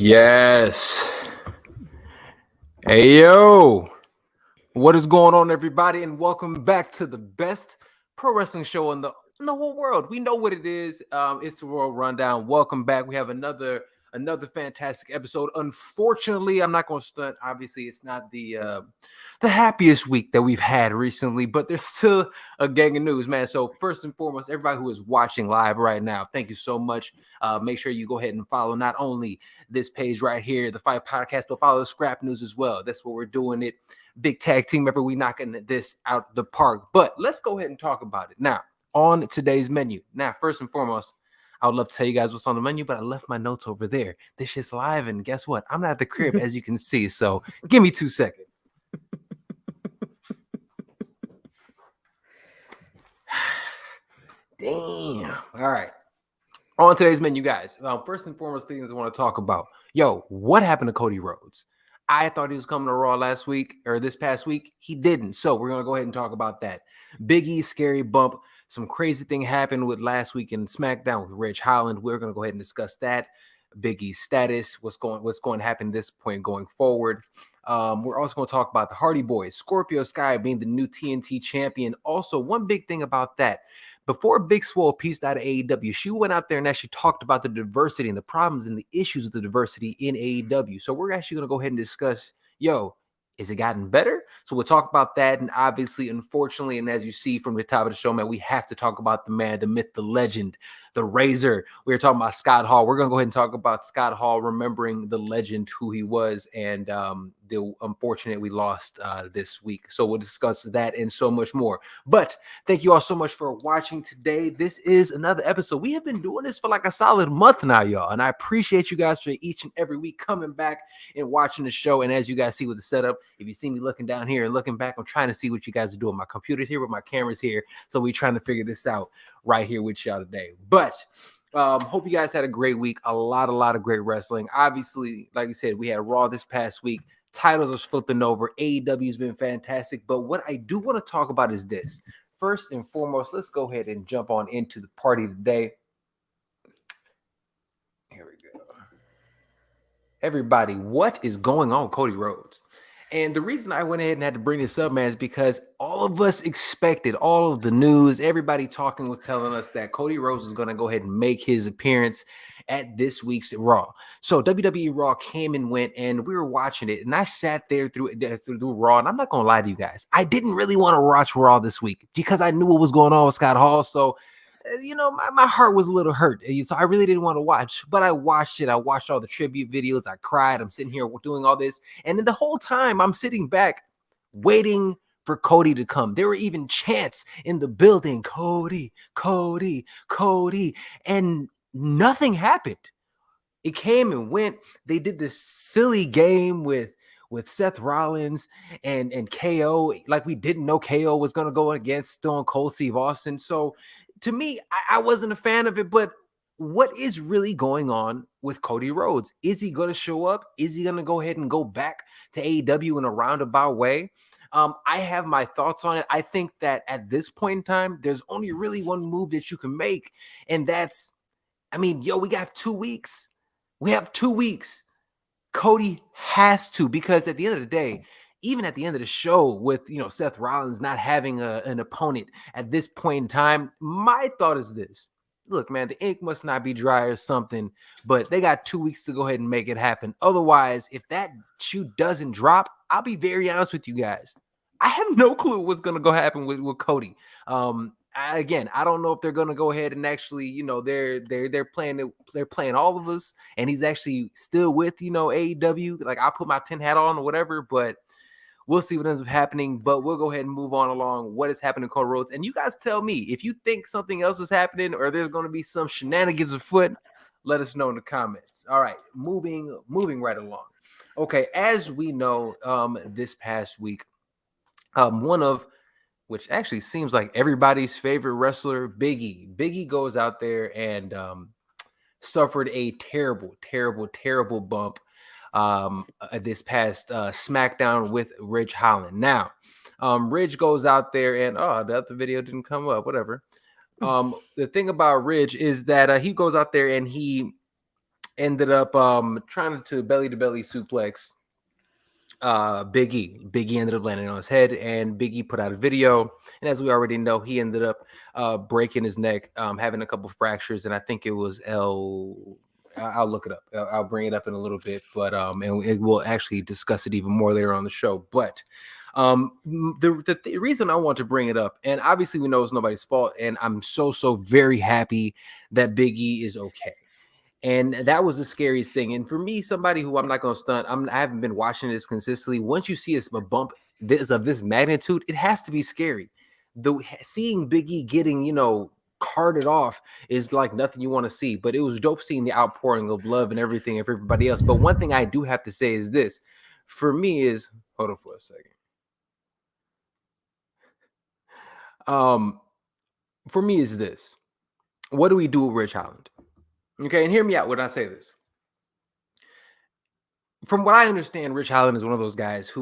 Yes. Hey, yo. What is going on, everybody? And welcome back to the best pro wrestling show in the whole world. We know what it is. It's the Royal Rundown. Welcome back. We have another fantastic episode. Unfortunately, I'm not going to stunt. Obviously, it's not the happiest week that we've had recently, but there's still a gang of news, man. So first and foremost, everybody who is watching live right now, thank you so much. Make sure you go ahead and follow not only this page right here, the Fight Podcast, but follow the Scrap News as well. That's what we're doing it. Big tag team effort. We knocking this out the park. But let's go ahead and talk about it now on today's menu. Now, first and foremost, I would love to tell you guys what's on the menu, but I left my notes over there. This shit's live, and guess what? I'm not at the crib, as you can see. So give me 2 seconds. Damn. All right. On today's menu, guys. First and foremost, things I want to talk about. Yo, what happened to Cody Rhodes? I thought he was coming to Raw last week or this past week. He didn't. So we're going to go ahead and talk about that. Big E's scary bump. Some crazy thing happened with last week in SmackDown with Ridge Holland. We're going to go ahead and discuss that. Big E's status, what's going to happen at this point going forward. We're also going to talk about the Hardy Boys, Scorpio Sky being the new TNT champion. Also, one big thing about that. Before Big Swole pieced out of AEW, she went out there and actually talked about the diversity and the problems and the issues with the diversity in AEW. So we're actually going to go ahead and discuss, is it gotten better? So we'll talk about that. And obviously, unfortunately, and as you see from the top of the show, man, we have to talk about the man, the myth, the legend, the Razor. We were talking about Scott Hall. We're going to go ahead and talk about Scott Hall, remembering the legend, who he was, and the unfortunate we lost this week. So we'll discuss that and so much more. But thank you all so much for watching today. This is another episode. We have been doing this for like a solid month now, y'all. And I appreciate you guys for each and every week coming back and watching the show. And as you guys see with the setup, if you see me looking down here and looking back, I'm trying to see what you guys are doing. My computer's here, but my camera's here. So we're trying to figure this out right here with y'all today. But hope you guys had a great week. A lot of great wrestling. Obviously, like I said, we had Raw this past week. Titles are flipping over. AEW has been fantastic. But what I do want to talk about is this. First and foremost, let's go ahead and jump on into the party today. Here we go. Everybody, what is going on with Cody Rhodes? And the reason I went ahead and had to bring this up, man, is because all of us expected, all of the news, everybody talking was telling us that Cody Rhodes was going to go ahead and make his appearance at this week's Raw. So WWE Raw came and went, and we were watching it, and I sat there through Raw, and I'm not going to lie to you guys. I didn't really want to watch Raw this week because I knew what was going on with Scott Hall, so my heart was a little hurt. So I really didn't want to watch, but I watched it. I watched all the tribute videos. I cried. I'm sitting here doing all this. And then the whole time I'm sitting back waiting for Cody to come. There were even chants in the building, Cody, Cody, Cody. And nothing happened. It came and went. They did this silly game with Seth Rollins and KO. Like we didn't know KO was going to go against Stone Cold Steve Austin. So to me, I wasn't a fan of it, but what is really going on with Cody Rhodes? Is he going to show up? Is he going to go ahead and go back to AEW in a roundabout way? I have my thoughts on it. I think that at this point in time, there's only really one move that you can make, and that's, we got 2 weeks. We have 2 weeks. Cody has to, because at the end of the day, even at the end of the show with, Seth Rollins not having an opponent at this point in time, my thought is this. Look, man, the ink must not be dry or something, but they got 2 weeks to go ahead and make it happen. Otherwise, if that shoe doesn't drop, I'll be very honest with you guys. I have no clue what's going to go happen with Cody. Again, I don't know if they're going to go ahead and actually, they're playing all of us, and he's actually still with, AEW. Like, I'll put my tin hat on or whatever, but we'll see what ends up happening, but we'll go ahead and move on along what is happening to Cody Rhodes. And you guys tell me, if you think something else is happening or there's going to be some shenanigans afoot, let us know in the comments. All right, moving right along. Okay, as we know, this past week, which actually seems like everybody's favorite wrestler, Big E. Big E goes out there and suffered a terrible bump this past SmackDown with Ridge Holland. Now, Ridge goes out there and the other video didn't come up, whatever. The thing about Ridge is that he goes out there and he ended up trying to belly suplex Big E. Big E ended up landing on his head, and Big E put out a video. And as we already know, he ended up breaking his neck, having a couple fractures, and I think it was I'll look it up. I'll bring it up in a little bit, but and we'll actually discuss it even more later on the show. But the reason I want to bring it up, and obviously we know it's nobody's fault, and I'm so very happy that Big E is okay. And that was the scariest thing. And for me, somebody who I'm not going to stunt, I haven't been watching this consistently. Once you see a bump of this magnitude, it has to be scary. Seeing Big E getting, carted off is like nothing you want to see. But it was dope seeing the outpouring of love and everything of everybody else. But one thing I do have to say is this. For me is, hold on for a second. For me is this. What do we do with Rich Holland? Okay, and hear me out when I say this. From what I understand, Rich Holland is one of those guys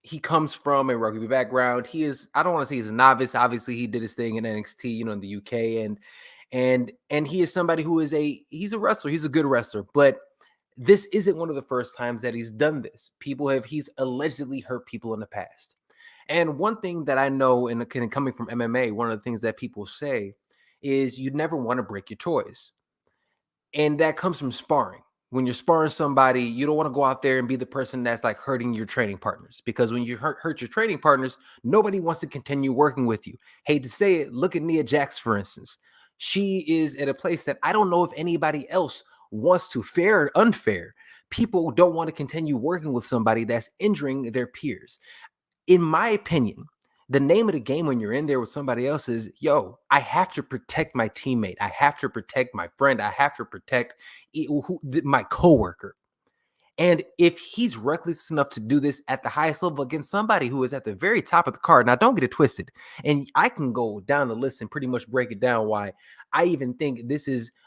he comes from a rugby background. I don't want to say he's a novice. Obviously, he did his thing in NXT, in the UK, and he is somebody who he's a wrestler. He's a good wrestler, but this isn't one of the first times that he's done this. He's allegedly hurt people in the past. And one thing that I know, and coming from MMA, one of the things that people say is you never want to break your toys. And that comes from sparring. When you're sparring somebody, you don't want to go out there and be the person that's like hurting your training partners, because when you hurt your training partners, nobody wants to continue working with you. Hate to say it, look at Nia Jax, for instance. She is at a place that I don't know if anybody else wants to. Fair or unfair, people don't want to continue working with somebody that's injuring their peers. In my opinion, the name of the game when you're in there with somebody else is, I have to protect my teammate. I have to protect my friend. I have to protect my coworker. And if he's reckless enough to do this at the highest level against somebody who is at the very top of the card, now don't get it twisted. And I can go down the list and pretty much break it down why I even think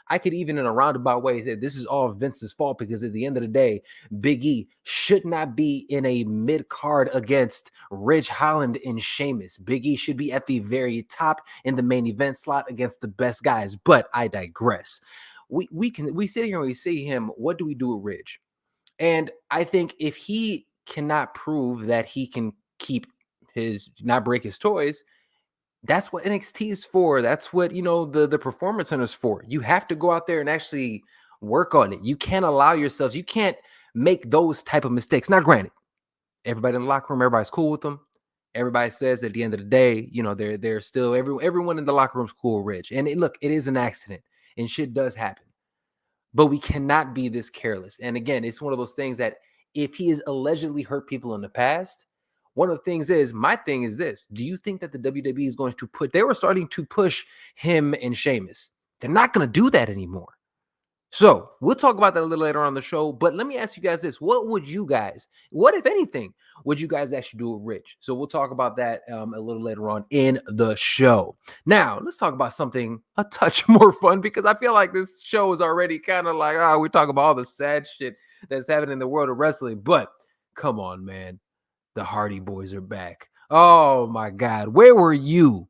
I could even in a roundabout way say this is all Vince's fault, because at the end of the day, Big E should not be in a mid card against Ridge Holland and Sheamus. Big E should be at the very top in the main event slot against the best guys. But I digress. We sit here and we see him. What do we do with Ridge? And I think if he cannot prove that he can not break his toys, that's what NXT is for. That's what, the Performance Center is for. You have to go out there and actually work on it. You can't you can't make those type of mistakes. Now, granted, everybody in the locker room, everybody's cool with them. Everybody says at the end of the day, they're still, everyone in the locker room's cool with Rich. And look, it is an accident and shit does happen. But we cannot be this careless. And again, it's one of those things that if he has allegedly hurt people in the past, one of the things is, my thing is this. Do you think that the WWE is going to they were starting to push him and Sheamus. They're not going to do that anymore. So we'll talk about that a little later on the show. But let me ask you guys this. What if anything, would you guys actually do with Rich? So we'll talk about that a little later on in the show. Now, let's talk about something a touch more fun, because I feel like this show is already kind of like, we talk about all the sad shit that's happening in the world of wrestling. But come on, man. The Hardy Boys are back. Oh, my God. Where were you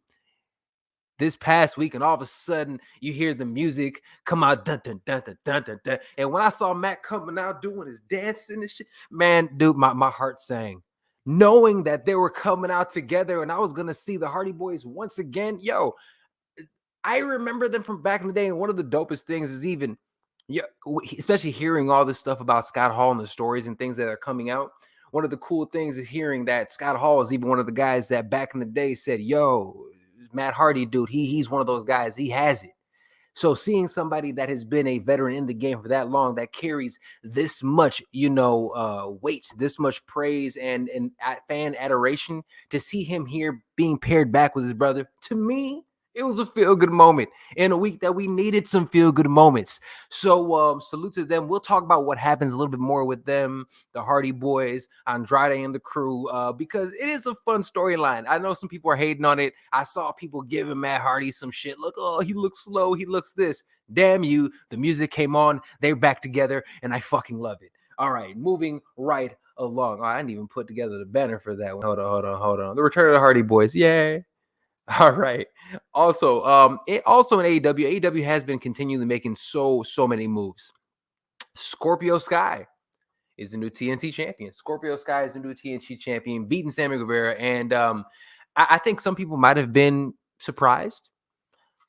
this past week? And all of a sudden you hear the music come out, dun, dun, dun, dun, dun, dun, dun. And when I saw Matt coming out doing his dancing and shit, man, dude, my heart sang, knowing that they were coming out together and I was gonna see the Hardy Boys once again. I remember them from back in the day, and one of the dopest things is even, especially hearing all this stuff about Scott Hall and the stories and things that are coming out. One of the cool things is hearing that Scott Hall is even one of the guys that back in the day said, Matt Hardy, dude, he's one of those guys. He has it. So seeing somebody that has been a veteran in the game for that long, that carries this much, weight, this much praise and fan adoration, to see him here being paired back with his brother, to me, it was a feel-good moment in a week that we needed some feel-good moments. So salute to them. We'll talk about what happens a little bit more with them, the Hardy Boys, Andrade and the crew, because it is a fun storyline. I know some people are hating on it. I saw people giving Matt Hardy some shit. Look, he looks slow. He looks this. Damn you. The music came on. They're back together, and I fucking love it. All right, moving right along. I didn't even put together the banner for that one. Hold on. The Return of the Hardy Boys. Yay. All right. Also, in AEW has been continually making so many moves. Scorpio Sky is the new TNT champion. Scorpio Sky is the new TNT champion, beating Sammy Guevara. And I think some people might have been surprised.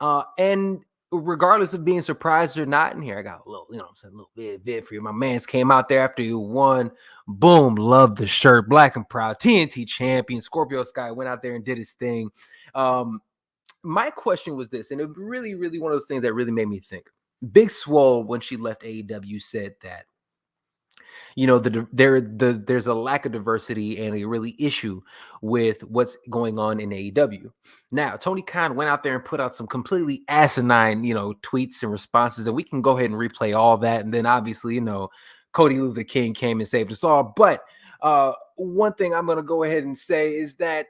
And regardless of being surprised or not, in here I got a little, you know, a little vid for you. My man's came out there after you won. Boom, love the shirt, black and proud, TNT champion. Scorpio Sky went out there and did his thing. My question was this, and it really, really one of those things that really made me think. Big Swole, when she left AEW, said that there's a lack of diversity and a really issue with what's going on in AEW. Now, Tony Khan went out there and put out some completely asinine, tweets and responses, and we can go ahead and replay all that. And then obviously, Cody Luther King came and saved us all. But one thing I'm going to go ahead and say is that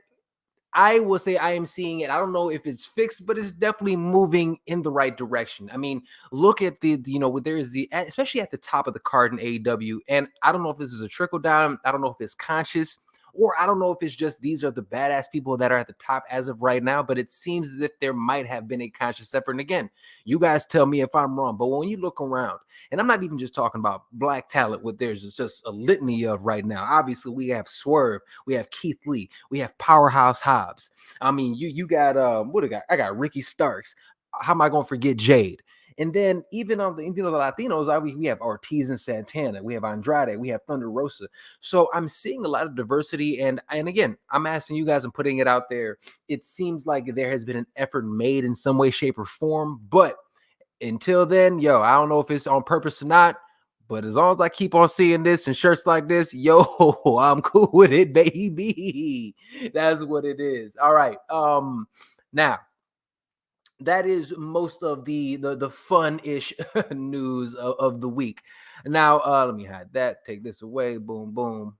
I will say I am seeing it. I don't know if it's fixed, but it's definitely moving in the right direction. I mean, look at there is especially at the top of the card in AEW, and I don't know if this is a trickle down. I don't know if it's conscious, or I don't know if it's just these are the badass people that are at the top as of right now, but it seems as if there might have been a conscious effort. And again, you guys tell me if I'm wrong, but when you look around, and I'm not even just talking about black talent, what there's just a litany of right now. Obviously, we have Swerve, we have Keith Lee, we have Powerhouse Hobbs. I mean, you got what I got? I got Ricky Starks. How am I gonna forget Jade? And then even on the Latinos, obviously we have Ortiz and Santana, we have Andrade, we have Thunder Rosa. So I'm seeing a lot of diversity, and again, I'm asking you guys and putting it out there. It seems like there has been an effort made in some way, shape, or form, but until then, I don't know if it's on purpose or not, but as long as I keep on seeing this and shirts like this, I'm cool with it, baby. That's what it is. All right. Now that is most of the fun-ish news of the week. Now, let me hide that. Take this away. Boom, boom.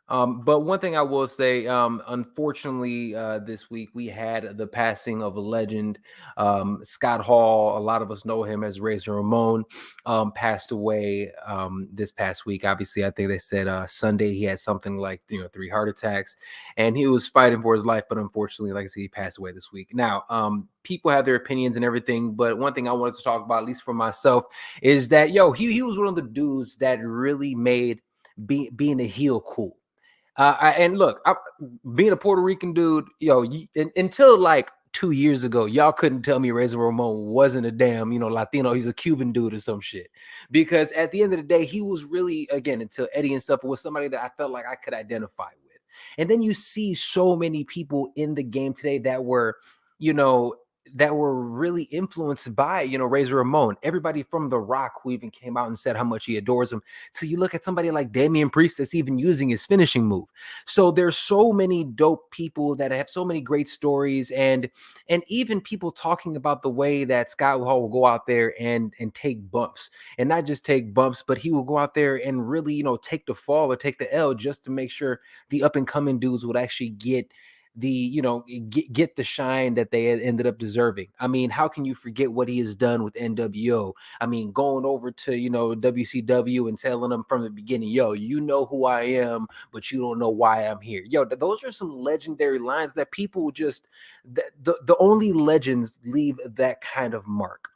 But one thing I will say, unfortunately, this week we had the passing of a legend, Scott Hall. A lot of us know him as Razor Ramon. Passed away this past week. Obviously, I think they said Sunday he had something like 3 heart attacks, and he was fighting for his life. But unfortunately, like I said, he passed away this week. Now, people have their opinions and everything, but one thing I wanted to talk about, at least for myself, is that he was one of the dudes that really made being a heel cool. And look, being a Puerto Rican dude, until like 2 years ago, y'all couldn't tell me Razor Ramon wasn't a damn, Latino. He's a Cuban dude or some shit. Because at the end of the day, he was really, again, until Eddie and stuff, was somebody that I felt like I could identify with. And then you see so many people in the game today that were, really influenced by, Razor Ramon. Everybody from The Rock who even came out and said how much he adores him. So you look at somebody like Damian Priest that's even using his finishing move. So there's so many dope people that have so many great stories, and even people talking about the way that Scott Hall will go out there and take bumps, and not just take bumps, but he will go out there and really, take the fall or take the L just to make sure the up and coming dudes would actually get get the shine that they ended up deserving. I mean, how can you forget what he has done with NWO? I mean, going over to WCW and telling them from the beginning, you know who I am, but you don't know why I'm here. Those are some legendary lines that people just the only legends leave that kind of mark.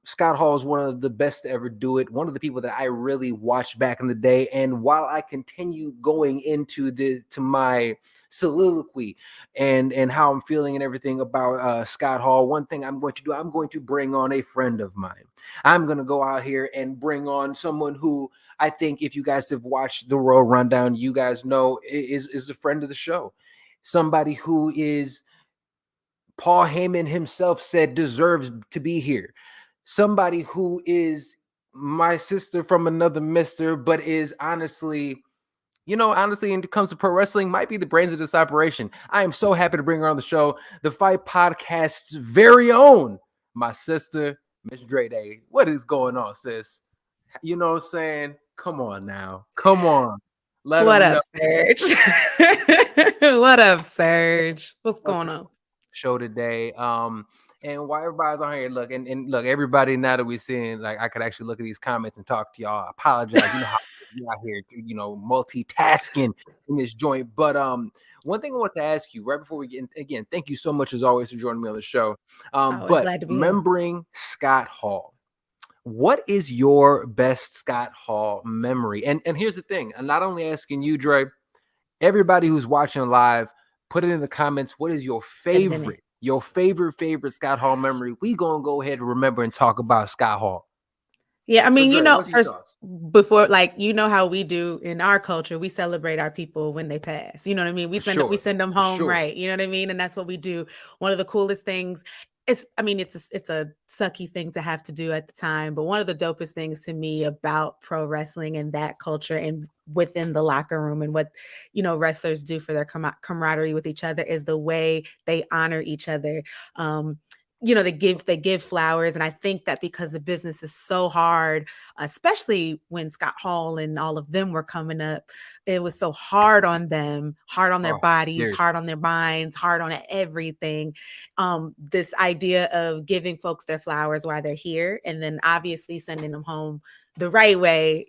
Scott Hall is one of the best to ever do it. One of the people that I really watched back in the day. And while I continue going into my soliloquy and how I'm feeling and everything about Scott Hall, one thing I'm going to do, I'm going to bring on a friend of mine. I'm going to go out here and bring on someone who I think, if you guys have watched the Royal Rundown, you guys know is a friend of the show. Somebody who is, Paul Heyman himself said, deserves to be here. Somebody who is my sister from another mister, but is honestly, when it comes to pro wrestling, might be the brains of this operation. I am so happy to bring her on the show, the Fight Podcast's very own, my sister, Miss Dre Day. What is going on, sis? You know what I'm saying? Come on now. Come on. Let What them up, know. Serge? What up, Serge? What's going on? Show today. And while everybody's on here, look, and look, everybody, now that we're seeing, like, I could actually look at these comments and talk to y'all. I apologize. You know how you out here, multitasking in this joint. But one thing I want to ask you right before we get in, again, thank you so much as always for joining me on the show. Always But glad to be here. remembering Scott Hall, What is your best Scott Hall memory? And here's the thing. I'm not only asking you, Dre, everybody who's watching live, put it in the comments. What is Admit. your favorite Scott Hall memory? We gonna go ahead and remember and talk about Scott Hall. Yeah, I So mean, Dre, what's your first thoughts? before, like, how we do in our culture, we celebrate our people when they pass. You know what I mean? For We sure. send them For home, sure. right? You know what I mean? And that's what we do. One of the coolest things is, I mean, it's a sucky thing to have to do at the time, but one of the dopest things to me about pro wrestling and that culture and within the locker room and what wrestlers do for their camaraderie with each other is the way they honor each other. Um, they give flowers, and I think that because the business is so hard, especially when Scott Hall and all of them were coming up, it was so hard on them, hard on their Oh, bodies, hard seriously. on their minds, hard on everything. This idea of giving folks their flowers while they're here, and then obviously sending them home the right way,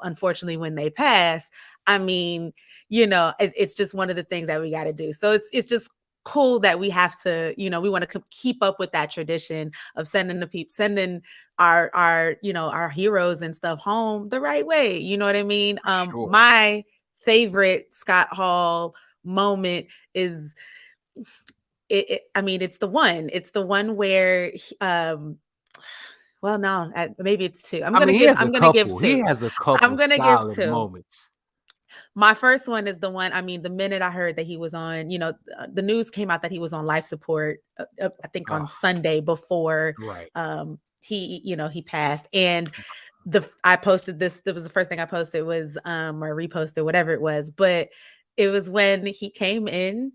unfortunately when they pass. I mean, it's just one of the things that we got to do. So it's just cool that we have to, we want to keep up with that tradition of sending our heroes and stuff home the right way. You know what I mean? For sure. My favorite Scott Hall moment is I mean, it's the one where well, no, maybe it's two. I mean, he has a I'm gonna give couple. He two. has a I'm couple gonna give solid two. moments. My first one is the one, I mean, the minute I heard that he was on, the news came out that he was on life support, I think on Oh, Sunday before right. he passed. And I posted this, that was the first thing I posted was or reposted, whatever it was, but it was when he came in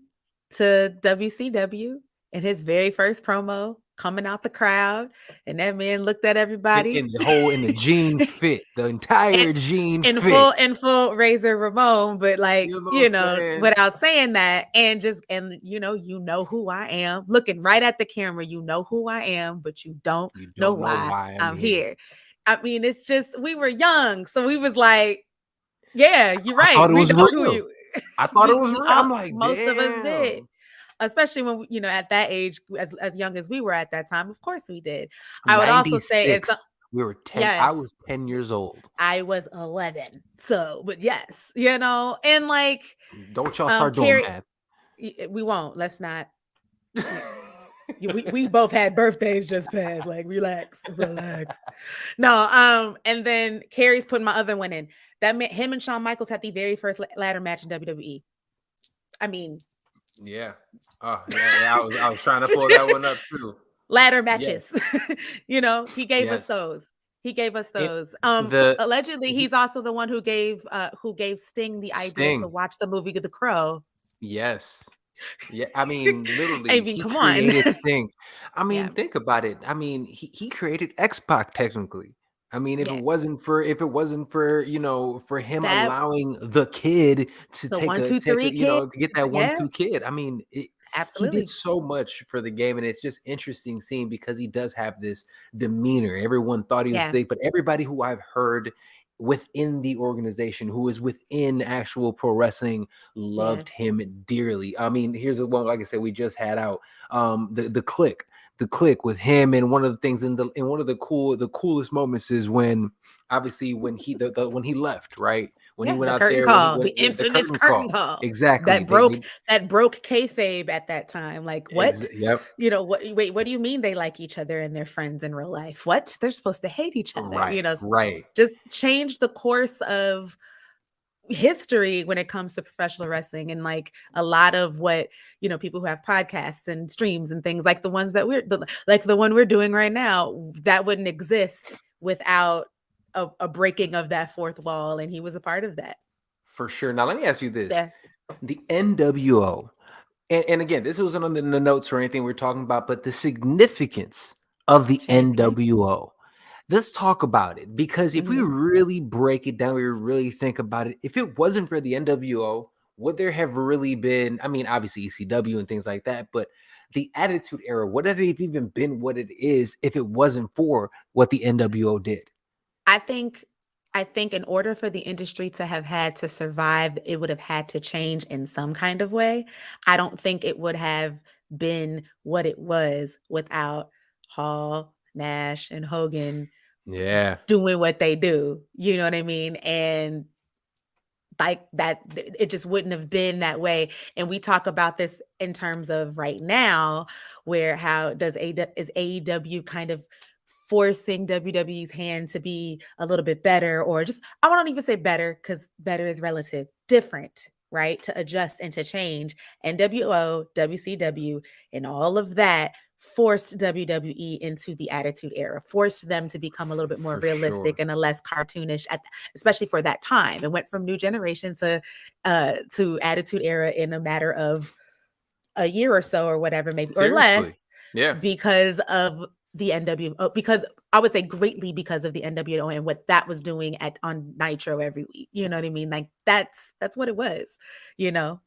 to WCW and his very first promo coming out the crowd, and that man looked at everybody In the gene fit, the and entire gene fit. in full Razor Ramon, but like, You know what I'm saying? without saying that, and you know who I am, looking right at the camera, you know who I am, but you don't You know don't know why why I'm I'm here. here. I mean, it's just we were young, so we was like, yeah, you're I right. thought it We was know who real. you. I thought it was We real. all I'm like, most of us did, damn. especially when at that age, as young as we were at that time. Of course, we did. I would also say it's 96. We were 10. I yes. was 10 years old. I was 11. So, but yes, and like, Don't y'all start doing Carrie, math. we won't. Let's not. We both had birthdays just passed. Like, relax, relax. No, and then Carrie's putting my other one in. That meant him and Shawn Michaels had the very first ladder match in WWE. I mean, Yeah. Oh, yeah. I was trying to pull that one up too. ladder Yes. matches. He gave us Yes. those. He gave us It, those. the Allegedly, he he's also the one who gave Sting the idea to Sting. watch the movie The Crow. Yes. Yeah, I mean, I literally, mean, he come on. created Sting. I Yeah, mean, think about it. I mean, he created X-Pac technically. I mean, yeah. if it wasn't for, for him That allowing the kid to the one, two, three kid. to get that Yeah, 1-2 kid. I mean, he did absolutely. so much for the game, and it's just interesting seeing because he does have this demeanor. Everyone thought he was Yeah, big, but everybody who I've heard within the organization who is within actual pro wrestling yeah, loved him dearly. I mean, here's the one, like I said, we just had out the click with him, and one of the things in one of the coolest moments is when obviously when when he left, right, when he yeah. went The out curtain there, when he call, the went the infamous curtain curtain call, call exactly, that broke kayfabe at that time. Like, what? yep, What? Wait, what do you mean they like each other and they're friends in real life? What? They're supposed to hate each other. right, Just change the course of history when it comes to professional wrestling, and like a lot of what people who have podcasts and streams and things like the ones that like the one we're doing right now, that wouldn't exist without a breaking of that fourth wall, and he was a part of that. for sure. Now let me ask you this: Yeah. the NWO. And again, this wasn't on the notes or anything we're talking about, but the significance of the Champion. NWO. Let's talk about it because if we Mhm. really break it down, we really think about it. If it wasn't for the NWO, would there have really been? I mean, obviously ECW and things like that, but the Attitude Era, would it have even been what it is if it wasn't for what the NWO did? I think I think in order for the industry to have had to survive, it would have had to change in some kind of way. I don't think it would have been what it was without Hall, Nash, and Hogan Yeah. doing what they do. You know what I mean? And like that, it just wouldn't have been that way. And we talk about this in terms of right now, where how does is AEW kind of forcing WWE's hand to be a little bit better, or just, I won't even say better because better is relative, different, right? To adjust and to change. And WO, WCW, and all of that forced WWE into the Attitude Era, forced them to become a little bit more For realistic sure. and a less cartoonish, especially for that time. It went from New Generation to Attitude Era in a matter of a year or so, or whatever, maybe, or Seriously. less, Yeah. because of the NWO. Because I would say greatly because of the NWO and what that was doing on Nitro every week. You know what I mean? Like that's what it was. You know,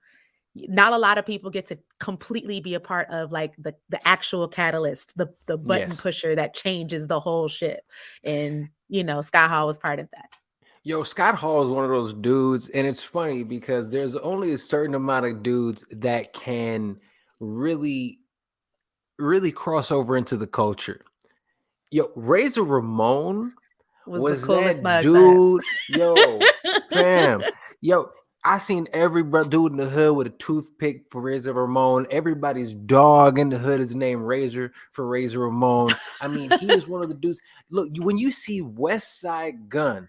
not a lot of people get to completely be a part of like the actual catalyst, the button Yes. pusher that changes the whole shit. And Scott Hall was part of that. Yo, Scott Hall is one of those dudes, and it's funny because there's only a certain amount of dudes that can really, really cross over into the culture. Yo, Razor Ramon Was the was coolest that mug that. dude. Yo, fam. Yo, I seen every dude in the hood with a toothpick for Razor Ramon. Everybody's dog in the hood is named Razor for Razor Ramon. I mean, he is one of the dudes. Look, when you see West Side Gun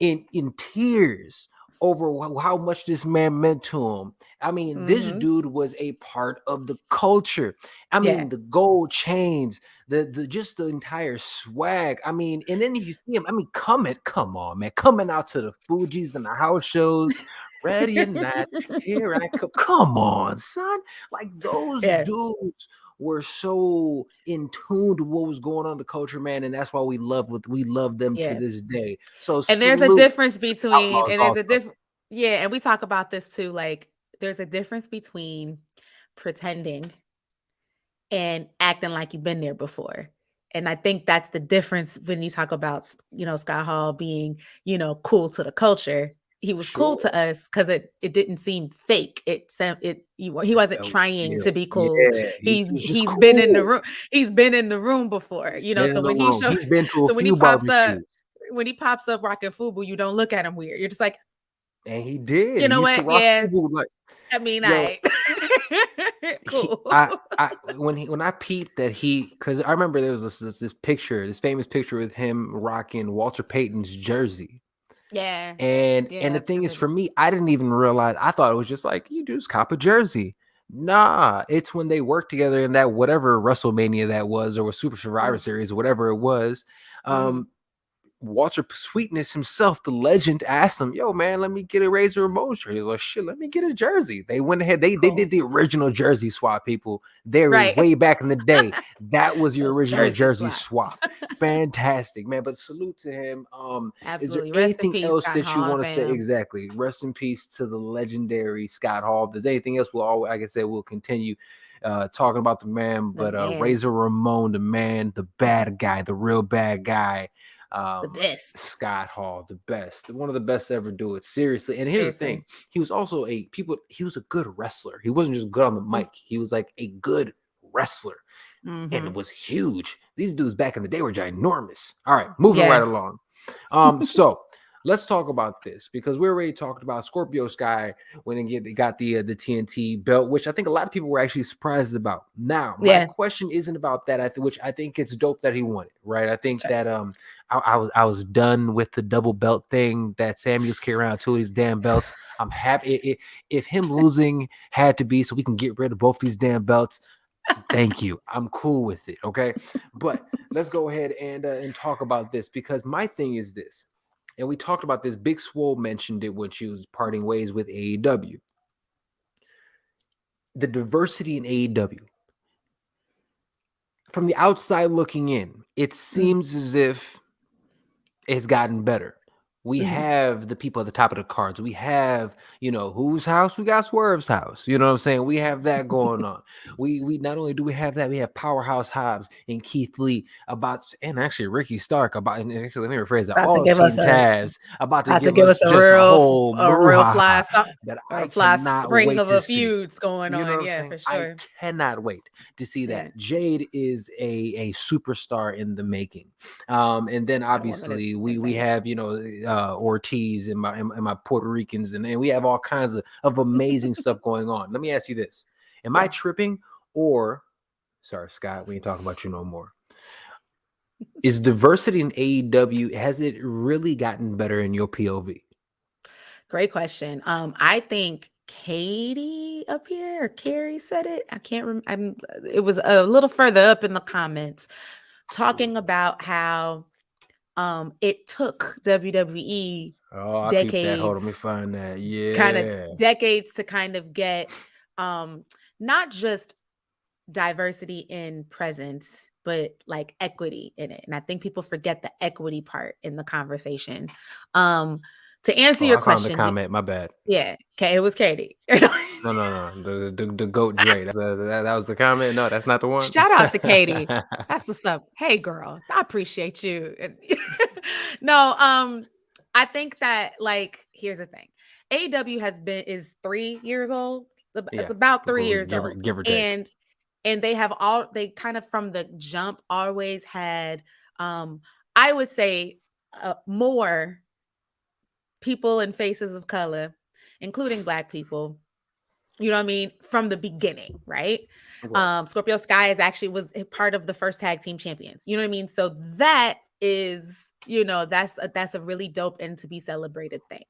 in tears over how much this man meant to him. I mean, this Mm-hmm. dude was a part of the culture. I Yeah. mean, the gold chains, the just the entire swag. I mean, and then you see him. I mean, come on, man, coming out to the Fugees and the house shows, ready or not, here I come. Come on, son. Like those Yeah. dudes were so in tune to what was going on in the culture, man, and that's why we love them to Yeah. this day. So And there's a salute difference between, Outlaws and there's a also. different, yeah, and we talk about this too. Like, there's a difference between pretending and acting like you've been there before. And I think that's the difference when you talk about, Scott Hall being, cool to the culture. He was cool to Sure. us because it didn't seem fake. He It wasn't felt trying real. to be cool. Yeah, he was just He's been in the cool. room. He's been in the room before, He's been in So the when he room. shows, He's been to a so few barbecues. when he pops up rocking FUBU, you don't look at him weird. You're just like, And he did. you He know used to what? rock Yeah, people like, I mean, yo, I he cool. I when I peeped that because I remember there was this picture, this famous picture with him rocking Walter Payton's jersey. Yeah, And yeah, the thing is, absolutely. for me, I didn't even realize. I thought it was just like you just cop a jersey. Nah, it's when they worked together in that whatever WrestleMania that was, or Super Survivor Mm, Series, or whatever it was. mhm. Um, Walter Sweetness himself, the legend, asked him, "Yo, man, let me get a Razor Ramon shirt." He's like, "Shit, let me get a jersey." They went ahead. They Cool. did the original jersey swap. People, there is Right. way back in the day. That was your So original Jersey jersey swap. swap. Fantastic, man. But salute to him. Is there Absolutely. Rest in anything peace, else Scott that you Hall and want to say? fam. Exactly. Rest in peace to the legendary Scott Hall. If there's anything else, we'll always, like I said, we'll continue talking about the man. The But man, Razor Ramon, the man, the bad guy, the real bad guy. the best. Scott Hall, the best, one of the best to ever do it. Seriously. And here's the thing: Seriously. he was also he was a good wrestler. He wasn't just good on the mic. He was like a good wrestler, and it Mm-hmm. was huge. These dudes back in the day were ginormous. All right, moving right Yeah. along. So let's talk about this because we already talked about Scorpio Sky when they got the TNT belt, which I think a lot of people were actually surprised about. Now, my Yeah. question isn't about that. Which I think it's dope that he won it, right? I think Sure. that I was done with the double belt thing that Samuels carry around two of these damn belts. I'm happy if him losing had to be so we can get rid of both these damn belts. Thank you. I'm cool with it. Okay. But let's go ahead and talk about this because my thing is this. And we talked about this. Big Swole mentioned it when she was parting ways with AEW. The diversity in AEW. From the outside looking in, it Mm. seems as if it's gotten better. We Mhm. have the people at the top of the cards. We have, whose house? We got Swerve's house. You know what I'm saying? We have that going on. We not only do we have that, we have Powerhouse Hobbs and Keith Lee and actually Ricky Stark and actually, let me rephrase that. About to All give us Team a Taz about to about to give give us us just a whole a real brouhaha that I fly cannot spring wait of to a see. feuds going You know on. what I'm Yeah, saying? for I sure. cannot wait to see Yeah, that. Jade is a superstar in the making. And then that woman is obviously we insane. have Ortiz and my Puerto Ricans and we have all kinds of amazing stuff going on. Let me ask you this: am I Yeah. tripping or sorry, Scott? We ain't talking about you no more. Is diversity in AEW, has it really gotten better in your POV? Great question. I think Katie up here or Carrie said it. I can't remember. It was a little further up in the comments talking about how it took WWE Oh, I peeped that. Hold on, let me decades, find that. kind of Yeah. decades to kind of get not just diversity in presence, but like equity in it. And I think people forget the equity part in the conversation. To answer Oh, your I found the question, comment. My bad. yeah, okay, it was Katie. No. The goat Dre. That was the comment. No, that's not the one. Shout out to Katie. That's what's up. Hey girl, I appreciate you. No, I think that like here's the thing. AEW is 3 years old. It's Yeah, about 3 years old. give or take. And they kind of from the jump always had I would say more people and faces of color, including Black people, you know what I mean, from the beginning, right? Right. Scorpio Sky was a part of the first tag team champions. You know what I mean? So that is, that's a really dope and to be celebrated thing.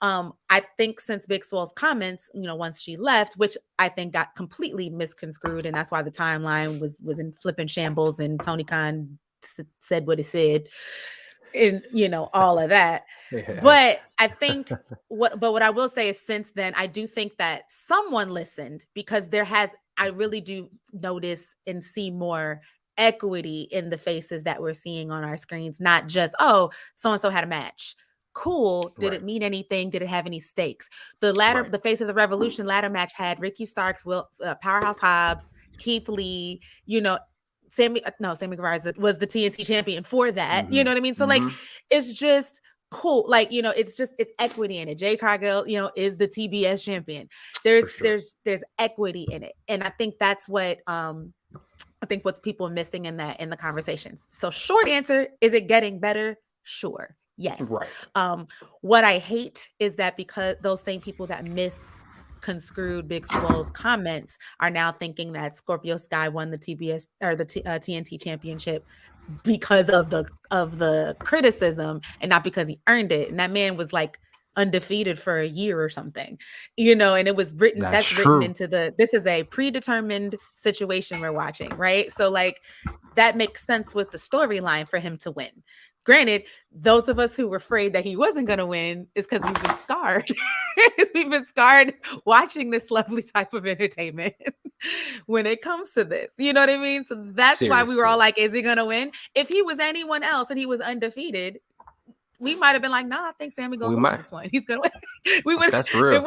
I think since Big Swole's comments, once she left, which I think got completely misconstrued, and that's why the timeline was in flipping shambles, and Tony Khan said what he said, and all of that. Yeah. But I think what I will say is since then, I do think that someone listened because I really do notice and see more equity in the faces that we're seeing on our screens, not just, oh, so-and-so had a match. Cool. Did Right. it mean anything? Did it have any stakes? Right. The Face of the Revolution ladder match had Ricky Starks, Powerhouse Hobbs, Keith Lee, Sammy Guevara was the TNT champion for that. You Mm-hmm. know what I mean? So like, Mm-hmm. it's just cool. Like, it's equity in it. Jay Cargill, is the TBS champion. For sure. There's equity in it. And I think that's what people are missing in the conversations. So short answer, is it getting better? Sure. Yes. Right. What I hate is that because those same people that misconstrued Big Swole's comments are now thinking that Scorpio Sky won the TBS or the TNT championship because of the criticism and not because he earned it. And that man was like undefeated for a year or something, and it was written That's that's written true. into this is a predetermined situation we're watching, right? So like that makes sense with the storyline for him to win. Granted, those of us who were afraid that he wasn't going to win is because we've been scarred. We've been scarred watching this lovely type of entertainment when it comes to this. You know what I mean? So that's why we were all Seriously. like, is he going to win? If he was anyone else and he was undefeated, we might have been like, nah, I think Sammy We gonna lose might. this one. He's gonna win. That's real. We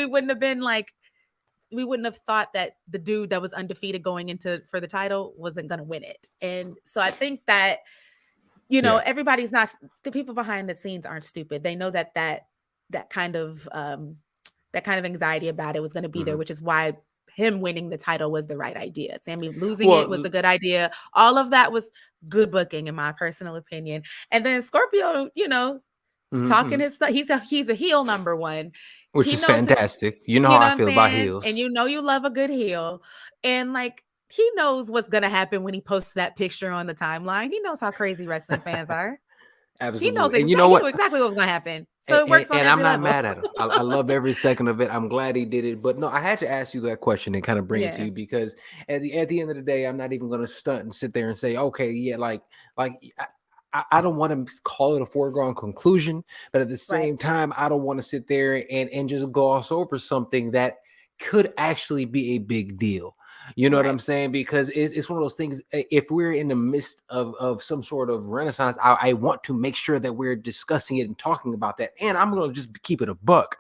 wouldn't have been like, we wouldn't have thought that the dude that was undefeated going into for the title wasn't gonna win it. And so I think that, Yeah. everybody's not, the people behind the scenes aren't stupid. They know that kind of anxiety about it was going to be there, which is why him winning the title was the right idea. Sammy losing it was a good idea. All of that was good booking, in my personal opinion. And then Scorpio, talking his stuff. He's a heel number one. Which He is knows his, fantastic. You know you how know I what I'm feel about saying? And heels. you love a good heel. And like, he knows what's going to happen when he posts that picture on the timeline. He knows how crazy wrestling fans are. He Absolutely. And you know he what? knew exactly what was going to happen. So it works on And I'm every not level. mad at him. I love every second of it. I'm glad he did it. But no, I had to ask you that question and kind of bring it to Yeah. you because at the end of the day, I'm not even going to stunt and sit there and say, okay, yeah, like I don't want to call it a foregone conclusion, but at the Right. same time, I don't want to sit there and just gloss over something that could actually be a big deal. You know what Right. I'm saying? Because it's one of those things. If we're in the midst of some sort of renaissance, I want to make sure that we're discussing it and talking about that. And I'm going to just keep it a buck.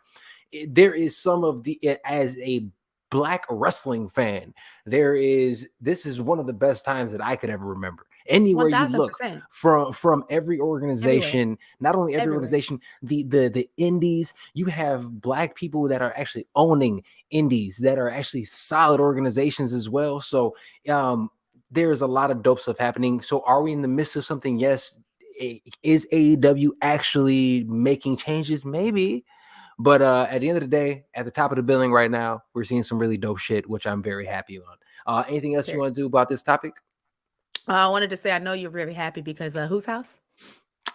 There is some of the, as a black wrestling fan, this is one of the best times that I could ever remember. Anywhere you look, 1000%. from every Everywhere. organization, not only every Everywhere. organization, the indies, you have black people that are actually owning indies that are actually solid organizations as well. So there's a lot of dope stuff happening. So are we in the midst of something? Yes. Is AEW actually making changes? Maybe. But at the end of the day, at the top of the billing right now, we're seeing some really dope shit, which I'm very happy on. Anything else you Very. want to do about this topic? I wanted to say I know you're very happy because whose house?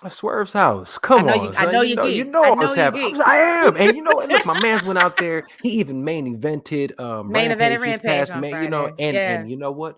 Swerve's house. Come on, I son. know you You geeked. know I I know was you happy. geeked. I am. And you know, and look, my man's went out there. He even main evented Main event at Rampage this Rampage past on May, Friday. and Yeah. you know what?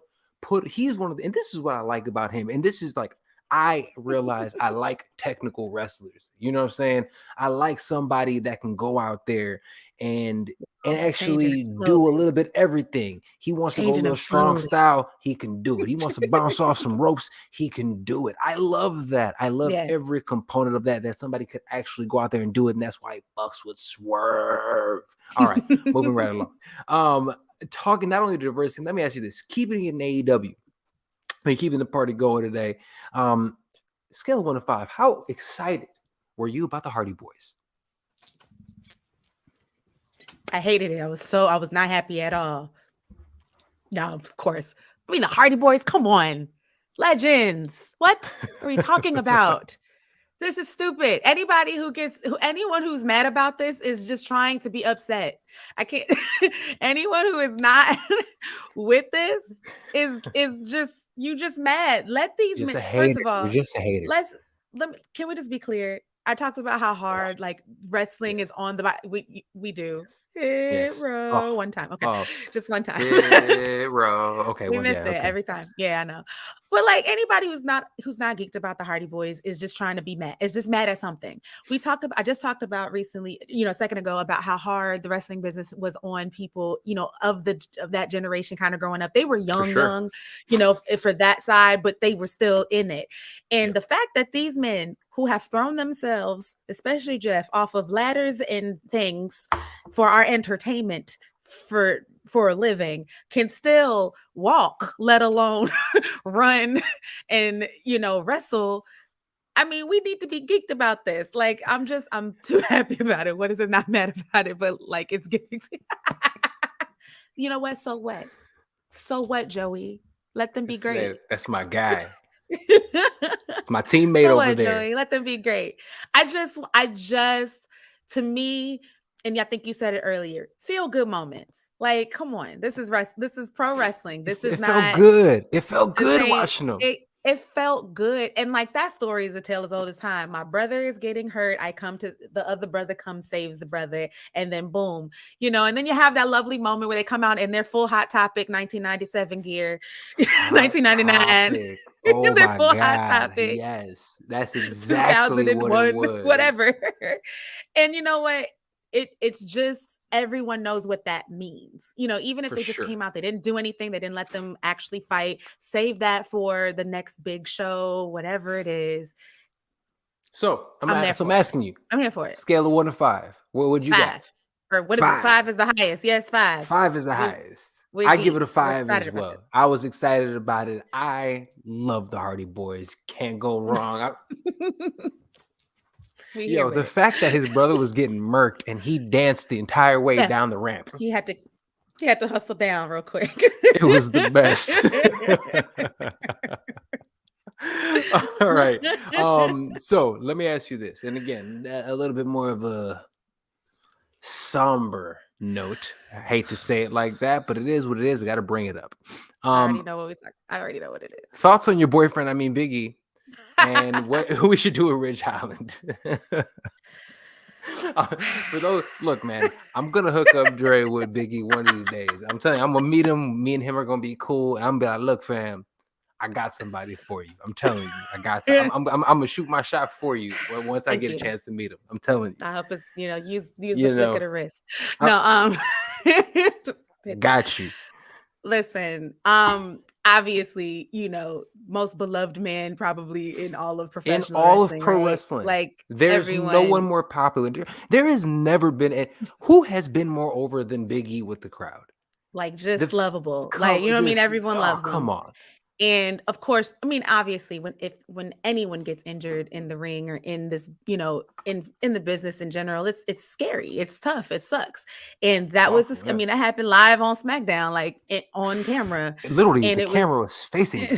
He's one of the, and this is what I like about him. And this is like, I realize I like technical wrestlers. You know what I'm saying? I like somebody that can go out there and Changing actually it do a slowly. little bit everything. He wants to go a Changing little them strong slowly. style, he can do it. He wants to bounce off some ropes, he can do it. I love that. I love Yeah. every component of that somebody could actually go out there and do it. And that's why Bucks would swerve. All right, moving right along. Talking not only diversity, let me ask you this: keeping it in AEW, keeping the party going today. Scale of 1 to 5, how excited were you about the Hardy Boys? I hated it. I was not happy at all. No, of course. I mean, the Hardy Boys, come on. Legends. What are we talking about? This is stupid. Anyone who's mad about this is just trying to be upset. I can't anyone who is not with this is just you just mad. Let these Just men a first hater. of You're all, just a hater. can we just be clear? I talked about how hard like wrestling is on the we do. Yes. Hero one time. Okay. Oh, Just one time. hero. Okay, We well, miss yeah, it okay. every time. Yeah, I know. But like anybody who's not geeked about the Hardy Boys is just trying to be mad. Is just mad at something. I just talked about recently, a second ago about how hard the wrestling business was on people, of that generation kind of growing up. They were young, Sure. for that side, but they were still in it. And Yep. the fact that these men who have thrown themselves, especially Jeff, off of ladders and things for our entertainment for a living can still walk, let alone run and wrestle. I mean, we need to be geeked about this. Like, I'm too happy about it. What is it? Not mad about it, but like it's getting you know what? So what? So what, Joey? Let them be great. That's my guy. It's my teammate So over what, there. Joey? Let them be great. I just, to me, and I think you said it earlier, feel good moments. Like, come on, this is pro wrestling. This is It felt not. good. It felt This good ain't watching them. it felt good. And like that story is a tale as old as time. My brother is getting hurt. The other brother comes, saves the brother, and then boom, and then you have that lovely moment where they come out in their full Hot Topic 1997 gear, Hot 1999. Topic. Oh Their my full Hot God. Topic Yes. That's exactly what it 2001, was. whatever. And you know what? It's just everyone knows what that means. Even if For they just sure. came out, they didn't do anything, they didn't let them actually fight. Save that for the next big show, whatever it is. So I'm I'm asking you. I'm here for it. Scale of 1 to 5. What would you got? 5. Or what is it? 5 is the highest. Yes, 5. 5 is the highest. We're I give it a geeks. We're 5 excited as about well. I was excited about it. I love the Hardy Boys. Can't go wrong. The fact that his brother was getting murked and he danced the entire way down the ramp. He had to hustle down real quick. It was the best. All right. So let me ask you this. And again, a little bit more of a somber note. I hate to say it like that, but it is what it is. I got to bring it up. I already know what it is. Thoughts on your boyfriend, Biggie, and what we should do with Ridge Holland. For those, look, man, I'm gonna hook up Dre with Biggie one of these days. I'm telling you, I'm gonna meet him. Me and him are gonna be cool. And I'm gonna be like, look, fam, I got somebody for you. I'm telling you, I got. I'm gonna shoot my shot for you once I get a chance to meet him. I'm telling you. I hope it's use the flick of the wrist. Got you. Listen, obviously, most beloved man probably in all of In professional all of wrestling, pro right? wrestling, Like there's no one everyone, more popular. There has never been who has been more over than Big E with the crowd. like The just f- lovable. Like, come what I mean? just Everyone oh loves come him. on. And of course, I mean, obviously, when anyone gets injured in the ring or in this, in the business in general, it's scary, it's tough, it sucks. And that was, Oh I yeah. mean, that happened live on SmackDown, like on camera, Literally, and the it was, camera was facing them.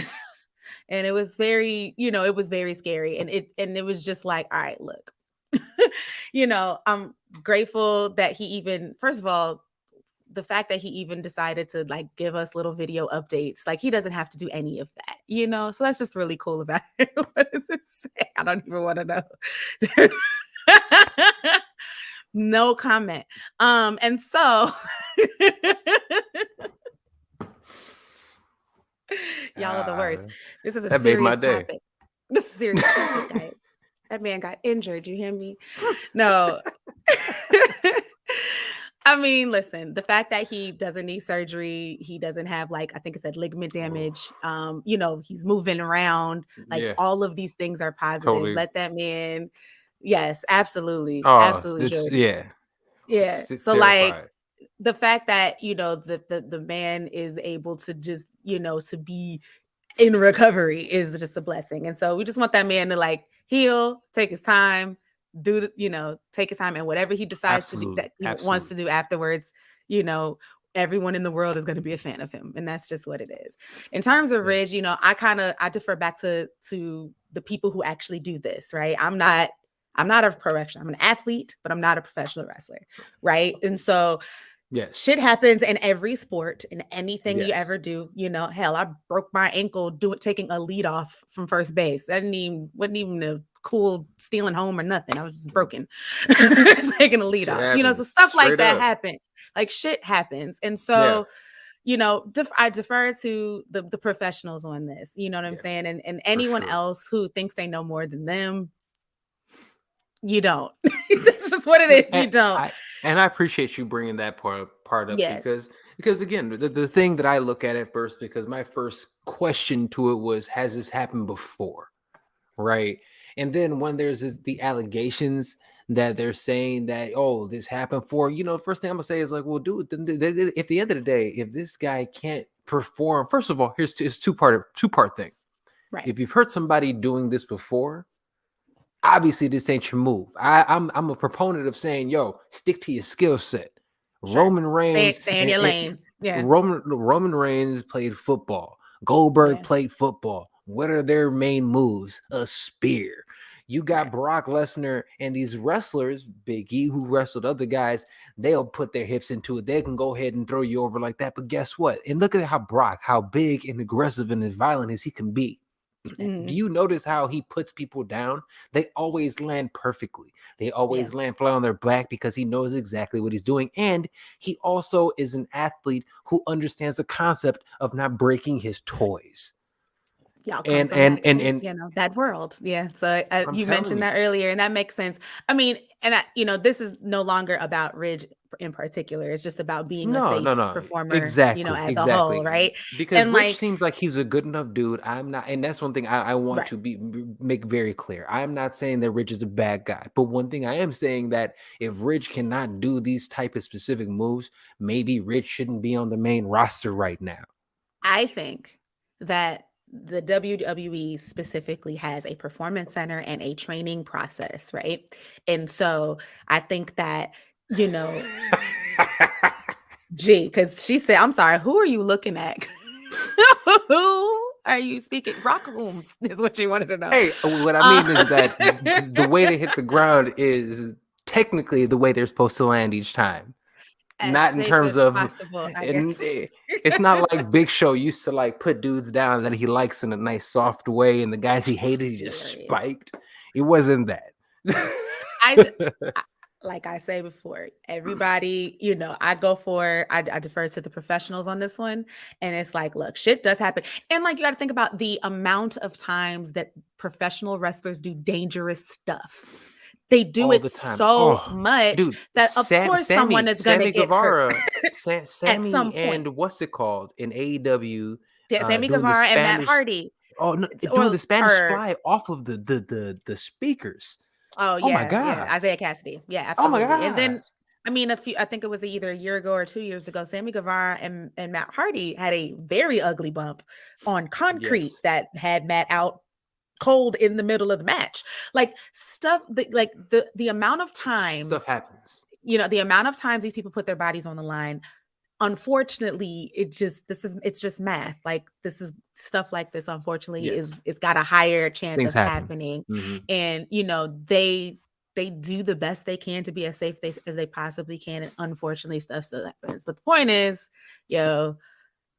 and it was very, it was very scary, and it was just like, all right, look, I'm grateful that he even, first of all, the fact that he even decided to like give us little video updates, like he doesn't have to do any of that. So that's just really cool about it. What does it say? I don't even want to know. No comment. And so y'all are the worst. Ah, This is a that made my serious day. topic. This is a serious topic, guys. That man got injured. You hear me? No. I mean, listen, the fact that he doesn't need surgery, he doesn't have, like, I think it said ligament damage, Oof. he's moving around, like Yeah, all of these things are positive. totally. Let that man, yes, absolutely, Oh, absolutely it's should. yeah, Yeah. So like terrified. the fact that, the man is able to just, to be in recovery is just a blessing. And so we just want that man to like heal, take his time, take his time, and whatever he decides to do Absolutely, that he wants to absolutely. do afterwards, you know, everyone in the world is going to be a fan of him. And that's just what it is. In terms of Yeah, Ridge, I defer back to the people who actually do this, right? I'm not a pro wrestler. I'm an athlete, but I'm not a professional wrestler, right? And so yes, shit happens in every sport, in anything you yes. ever do. Hell, I broke my ankle taking a lead off from first base. That wasn't even a cool stealing home or nothing. I was just broken taking a lead Shit off. So happens stuff like straight that up. happens. Like shit happens. And Yeah, so, I defer to the professionals on this. You know what I'm yeah, saying? And for anyone sure. else who thinks they know more than them, you don't. That's just what it No, is. You don't. I appreciate you bringing that part up Yeah. because again the thing that I look at first, because my first question to it was, has this happened before, right? And then when the allegations that they're saying that, oh, this happened for, first thing I'm gonna say is like, well, dude, if the end of the day, if this guy can't perform, first of all, it's two part thing. Right. If you've heard somebody doing this before, obviously this ain't your move. I'm a proponent of saying, yo, stick to your skill set. Sure. Roman Stay Reigns stay in and, your lane. Yeah. Roman Reigns played football. Goldberg Yeah. played football. What are their main moves? A spear. You got Right. Brock Lesnar and these wrestlers, Big E, who wrestled other guys, they'll put their hips into it. They can go ahead and throw you over like that. But guess what? And look at how big and aggressive and as violent as he can be. Do Mhm. you notice how he puts people down? They always land perfectly. They Yeah. always land flat on their back because he knows exactly what he's doing. And he also is an athlete who understands the concept of not breaking his toys. Y'all come And from and that and same, and that world. Yeah. So I'm you telling mentioned you, that earlier, and that makes sense. I mean, and this is no longer about Ridge in particular. It's just about being a no, no, safe no, performer, exactly, as a whole, exactly. right? Because And Rich like, seems like he's a good enough dude. I'm not, and that's one thing I want right. to make very clear. I'm not saying that Rich is a bad guy, but one thing I am saying that if Rich cannot do these type of specific moves, maybe Rich shouldn't be on the main roster right now. I think that the WWE specifically has a performance center and a training process, right? And so I think that, you know, because she said, I'm sorry, who are you looking at? Who are you speaking? Rock Holmes is what you wanted to know. Hey, what I mean is that the way they hit the ground is technically the way they're supposed to land each time. As Not in safe terms as of, possible, I and guess. it's not like Big Show used to like put dudes down that he likes in a nice soft way, and the guys he hated he just Period. spiked. It wasn't that. I, j- I- like I say before, everybody, I defer to the professionals on this one. And it's like, look, shit does happen. And like, you got to think about the amount of times that professional wrestlers do dangerous stuff. They do all it the time. so Oh, much dude, that of course someone is gonna Sammy get hurt Guevara, at Sammy, some point. and what's it called in AEW, Yeah, Sammy doing the Guevara and Matt Spanish. Hardy. Oh no, doing Or the Spanish Fly off of the speakers. oh Oh my yeah, god. Isaiah Cassidy. Yeah, Oh my absolutely. And god. then I mean I think it was either a year ago or 2 years ago, Sammy Guevara and Matt Hardy had a very ugly bump on concrete Yes. that had Matt out cold in the middle of the match. Like stuff that like the amount of Stuff times, happens. the amount of times these people put their bodies on the line, unfortunately, it's just math. Like this is stuff like this, unfortunately, Yes. it's got a higher chance Things of happen. happening. Mhm. And they do the best they can to be as safe as they possibly can. And unfortunately, stuff still happens. But the point is,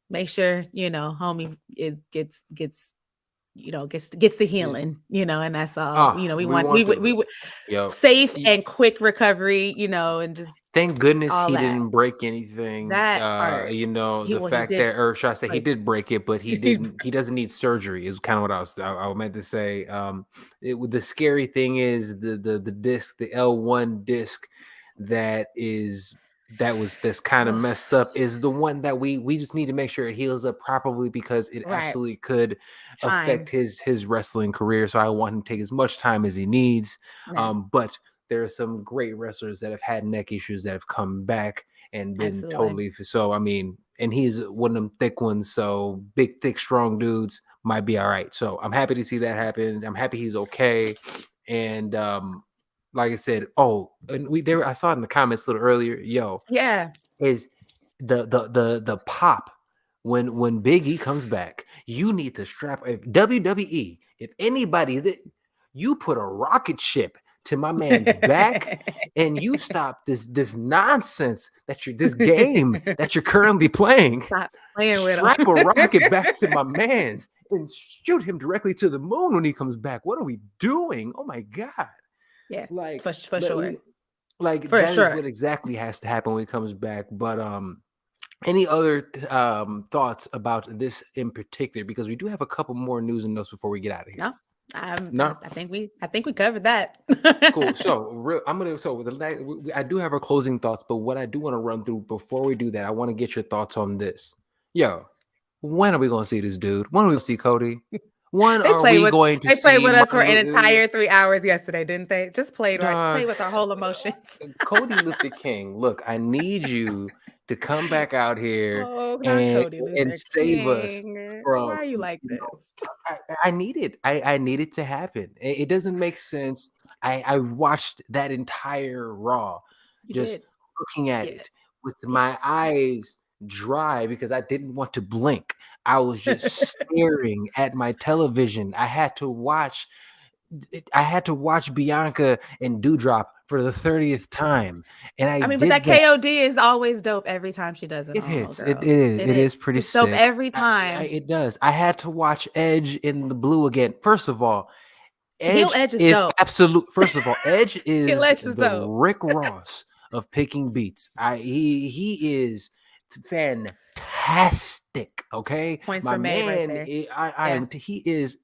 make sure, homie gets the Yeah. healing, and that's all. We We want want the yo. safe and quick recovery, and just Thank goodness all he that. didn't break anything. That part. The He fact did that, or should I say, he break. did break it, but he didn't. He doesn't need surgery. Is kind of what I meant to say. The scary thing is the disc, the L1 disc, that's kind of Ugh, messed up is the one that we just need to make sure it heals up properly because it right. absolutely could affect Time. his wrestling career. So I want him to take as much time as he needs. Yeah, But there are some great wrestlers that have had neck issues that have come back and been absolutely. totally so. I mean, and he's one of them thick ones, so big, thick, strong dudes might be all right. So I'm happy to see that happen. I'm happy he's okay. And like I said, and I saw it in the comments a little earlier. Yeah. Is the pop when Big E comes back, you need to strap if WWE, if anybody that you put a rocket ship to my man's back and you stop this nonsense this game that you're currently playing. Stop playing with Strap him. a rocket back to my man's and shoot him directly to the moon when he comes back. What are we doing? Oh my god. Yeah, Like for sure. like For that is sure. what exactly has to happen when he comes back. But any other thoughts about this in particular? Because we do have a couple more news and notes before we get out of here. No. No, I think we covered that. cool. So I do have our closing thoughts, but what I do want to run through before we do that, I want to get your thoughts on this. When are we going to see this dude? When are we going to see Cody? When are we going to They played see with us for an Martin entire 3 hours yesterday, didn't they? Just played Dog, with our whole emotions. Cody Luther King? Look, I need you to come back out here Oh, not and Cody and Luther save us King. Why from are you like this? I need it. I need it to happen. It doesn't make sense. I watched that entire Raw, You just did. looking at Yeah. it with my eyes dry because I didn't want to blink. I was just staring at my television. I had to watch Bianca and Dewdrop for the 30th time, and I I mean, but did that that. KOD is always dope every time she does it It on, is. It girl. is. It It is. is pretty It's dope sick. every time. It does. I had to watch Edge in the blue again. First of all, Heel Edge Edge is is dope. absolute. First of all, Edge Heel is Edge is the dope. Rick Ross of picking beats. He is fantastic. Okay, Points my were made right man. there. I Yeah. am. He is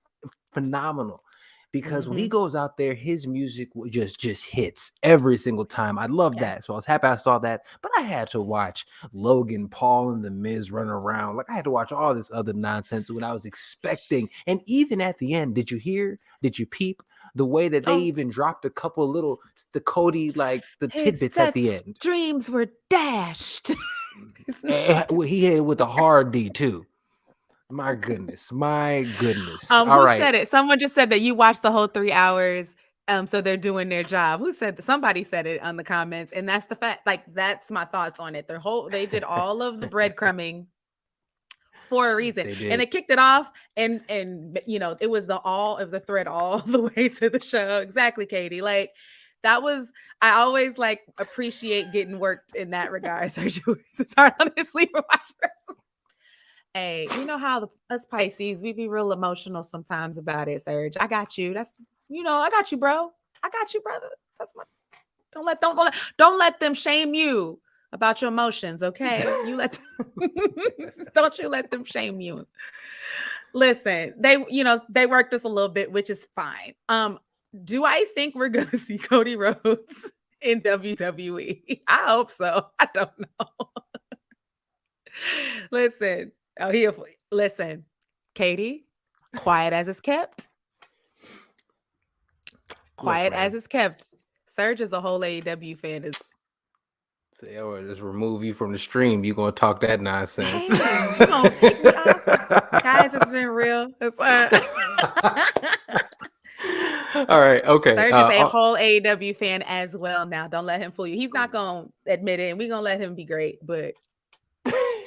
phenomenal. Because when he Mhm. goes out there, his music just hits every single time. I love Yeah. that. So I was happy I saw that. But I had to watch Logan Paul and The Miz run around. Like I had to watch all this other nonsense when I was expecting. And even at the end, did you hear? Did you peep the way that they Oh, even dropped a couple little the Cody the his tidbits at the end? dreams were dashed. He hit it with a hard D too. My goodness. My goodness. All Who right. said it? Someone just said that you watched the whole 3 hours. So they're doing their job. Who said that? Somebody said it on the comments, and that's the fact. Like that's my thoughts on it. They did all of the breadcrumbing for a reason, They and did. they kicked it off, and it was the thread all the way to the show. Exactly, Katie. Like that was. I always like appreciate getting worked in that regard. Sergio Williams, honestly, for watching wrestling. Hey, you know how us Pisces, we be real emotional sometimes about it, Serge. I got you. I got you, bro. I got you, brother. That's my don't let them shame you about your emotions, okay? Don't you let them shame you. Listen, they worked us a little bit, which is fine. Do I think we're gonna see Cody Rhodes in WWE? I hope so. I don't know. Listen, listen, Katie, quiet as it's kept. Look, Quiet as man. it's kept. Serge is a whole AEW fan. Say, oh, just remove you from the stream. You gonna talk that nonsense? Hey, you gonna take me off? Guys, it's been real. All right. Okay. Serge is a whole AEW fan as well now. Don't let him fool you. He's not gonna admit it, and we're gonna let him be great, but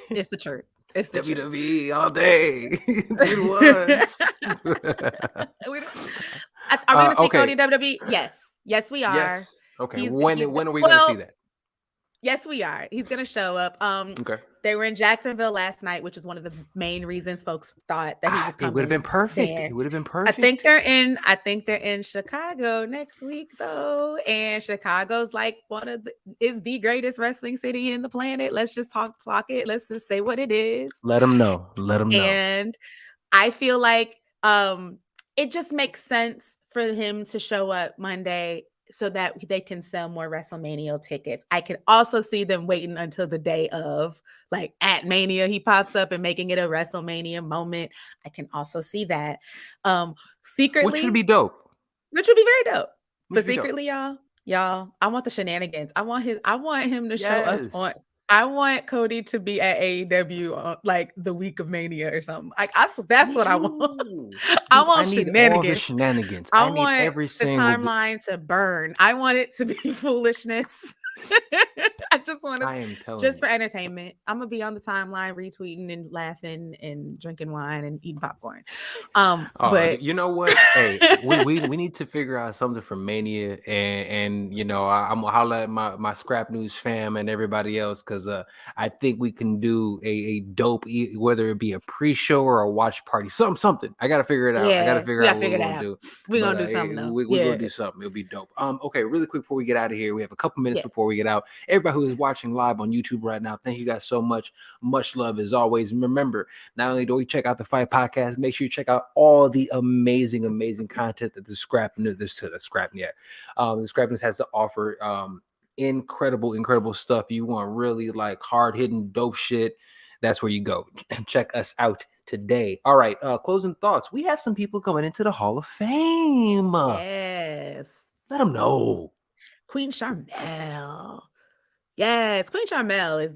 it's the truth. It's the truth. WWE all day. It was. Are we gonna see Okay. Cody in WWE? Yes. Yes, we are. Yes. Okay. He's When are we gonna see that? Yes, we are. He's gonna show up. Okay. They were in Jacksonville last night, which is one of the main reasons folks thought that he was coming. It would have been perfect. There. It would have been perfect. I think they're in Chicago next week though, and Chicago's like is the greatest wrestling city in the planet. Let's just talk it. Let's just say what it is. Let them know. Let them know. And I feel like it just makes sense for him to show up Monday so that they can sell more WrestleMania tickets. I can also see them waiting until the day of, like at Mania, he pops up and making it a WrestleMania moment. I can also see that. Secretly, which would be dope. Which would be very dope. But secretly, y'all, I want the shenanigans. I want him to show up on. I want Cody to be at AEW like the week of Mania or something. Like that's what I want. Dude, I want shenanigans. All the shenanigans. I want every single timeline to burn. I want it to be foolishness. I just want to just for entertainment. I'm gonna be on the timeline retweeting and laughing and drinking wine and eating popcorn. But you know what? Hey, we need to figure out something for Mania, and you know I'm gonna holler at my Scrap News fam and everybody else because I think we can do a dope, whether it be a pre-show or a watch party, something. I gotta figure it out. Yeah, I gotta figure out what we're gonna do. We're gonna do something. We're gonna do something. It'll be dope. Okay, really quick before we get out of here, we have a couple minutes before we get out. Everybody who is watching live on YouTube right now, thank you guys so much. Much love as always. Remember, not only do we check out the Fight Podcast, make sure you check out all the amazing content that the Scrap News has to offer. Incredible stuff. You want really like hard-hitting dope shit, that's where you go. Check us out today. All right, closing thoughts. We have some people coming into the Hall of Fame. Yes. Let them know. Queen Sharmell. Yes, Queen Sharmell is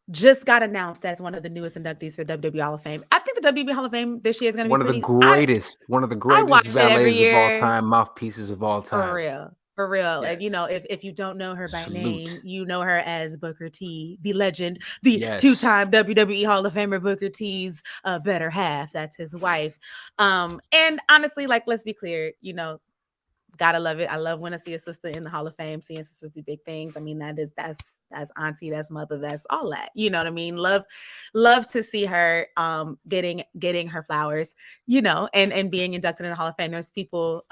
just got announced as one of the newest inductees for WWE Hall of Fame. I think the WWE Hall of Fame this year is going to be one of the greatest valets of all time, mouthpieces of all time. For real. Yes. And you know, if you don't know her by name, you know her as Booker T, the legend, the two-time WWE Hall of Famer. Booker T's better half. That's his wife. And honestly, like, let's be clear, you know, gotta love it. I love when I see a sister in the Hall of Fame, seeing sisters do big things. I mean, that's auntie, that's mother, that's all that. You know what I mean? Love to see her getting her flowers, you know, and being inducted in the Hall of Fame. There's people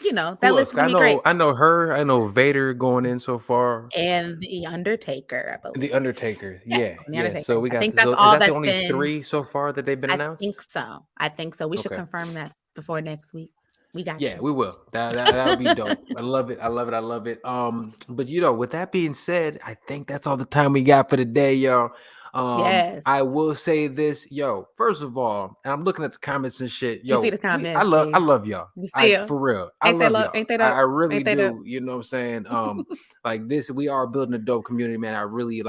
you know, that list is gonna be great. I know her. I know Vader going in so far, and the Undertaker. I believe the Undertaker. Yes, yeah. So we got. I think that's all. That's only 3 so far that they've been announced. I think so. We should confirm that before next week. We got you. We will. That would be dope. I love it. But you know, with that being said, I think that's all the time we got for today, y'all. Yes. I will say this, first of all, and I'm looking at the comments and shit. You see the comments. I love y'all. For real. I love y'all. Ain't they I really do. You know what I'm saying? Like this, we are building a dope community, man. I really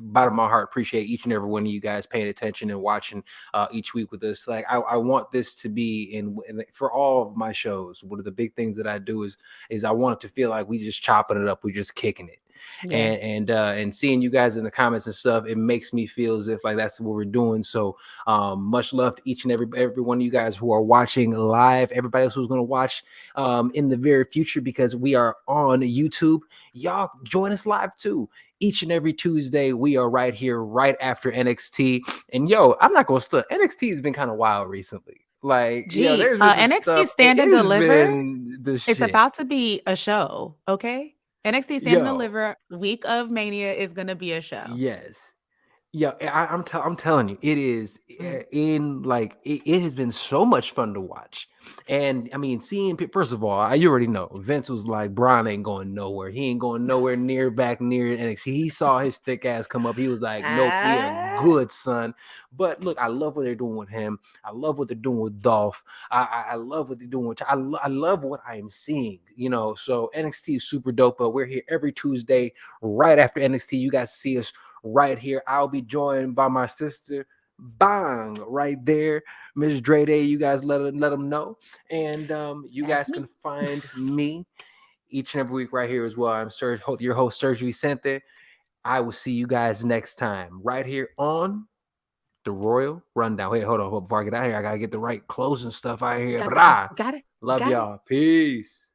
bottom of my heart appreciate each and every one of you guys paying attention and watching each week with us. Like I want this to be in for all of my shows. One of the big things that I do is I want it to feel like we just chopping it up, we just kicking it. Yeah. And seeing you guys in the comments and stuff, it makes me feel as if like that's what we're doing. So much love to each and every one of you guys who are watching live, everybody else who's going to watch in the very future, because we are on YouTube. Y'all join us live too. Each and every Tuesday, we are right here, right after NXT. And I'm not gonna stunt. NXT has been kind of wild recently. Like, NXT Stand and Deliver. It's about to be a show. Okay. NXT Stand and Deliver week of Mania is gonna be a show. Yes. Yeah, I'm telling you, it is Mm. in like it has been so much fun to watch, and I mean, seeing first of all, you already know Vince was like, Braun ain't going nowhere. He ain't going nowhere near back near NXT. He saw his thick ass come up. He was like, nope, we are Ah, good, son. But look, I love what they're doing with him. I love what they're doing with Dolph. I love what they're doing with. I love what I am seeing. You know, so NXT is super dope. But we're here every Tuesday right after NXT. You guys see us right here. I'll be joined by my sister, Bang, right there. Miss Dre Day, you guys let them know. And you that's guys can me. find me each and every week right here as well. I'm Serge, your host, Serge Vicente. I will see you guys next time right here on the Royal Rundown. Wait, hold on. Before I get out here, I got to get the right closing stuff out here. Got it. Love Got it. y'all. Peace.